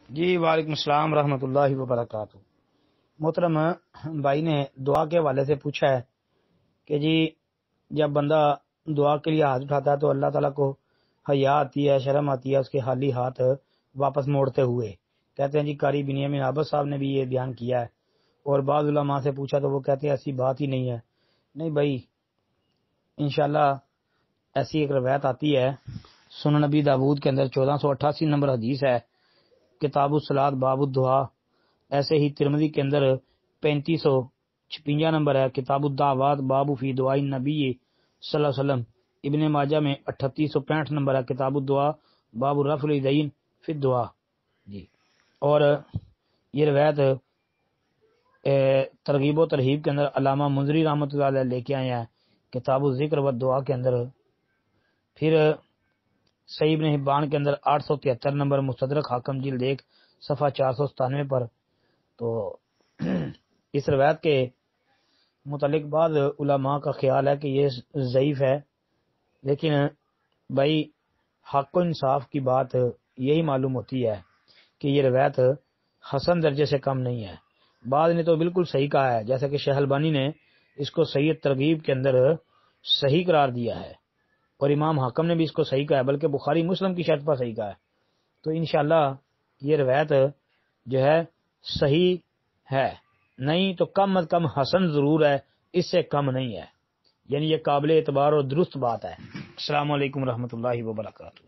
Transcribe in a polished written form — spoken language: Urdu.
جی وعلیکم السلام ورحمۃ اللہ وبرکاتہ۔ محترم بھائی نے دعا کے حوالے سے پوچھا ہے کہ جی جب بندہ دعا کے لیے ہاتھ اٹھاتا ہے تو اللہ تعالیٰ کو حیا آتی ہے، شرم آتی ہے اس کے خالی ہاتھ واپس موڑتے ہوئے۔ کہتے ہیں جی قاری بنیامین عابد صاحب نے بھی یہ بیان کیا ہے، اور بعض علماء سے پوچھا تو وہ کہتے ہیں ایسی بات ہی نہیں ہے۔ نہیں بھائی، انشاءاللہ ایسی ایک روایت آتی ہے سنن نبی داود کے اندر 1488 نمبر حدیث ہے، کتاب الصلاۃ باب الدعا۔ ایسے ہی ترمذی کے اندر 3556 نمبر ہے، کتاب الدعوات باب فی دعاء النبی صلی اللہ علیہ وسلم۔ ابن ماجہ میں 3865 نمبر ہے، کتاب الدعا باب رفع الیدین فی الدعاء۔ جی، اور یہ روایت ترغیب و ترہیب کے اندر علامہ منذری رحمۃ اللہ علیہ لے کے آئے ہیں، کتاب الذکر و دعا کے اندر۔ پھر صحیح ابن حبان کے اندر 873 نمبر، مستدرک حاکم جلد 1 صفحہ 497 پر۔ تو اس روایت کے متعلق بعض علماء کا خیال ہے کہ یہ ضعیف ہے، لیکن بھائی حق و انصاف کی بات یہی معلوم ہوتی ہے کہ یہ روایت حسن درجے سے کم نہیں ہے۔ بعض نے تو بالکل صحیح کہا ہے، جیسا کہ شیخ البانی نے اس کو صحیح ترغیب کے اندر صحیح قرار دیا ہے، اور امام حاکم نے بھی اس کو صحیح کہا ہے، بلکہ بخاری مسلم کی شرط پر صحیح کہا ہے۔ تو انشاءاللہ یہ روایت جو ہے صحیح ہے، نہیں تو کم از کم حسن ضرور ہے، اس سے کم نہیں ہے، یعنی یہ قابل اعتبار اور درست بات ہے۔ السلام علیکم ورحمۃ اللہ وبرکاتہ۔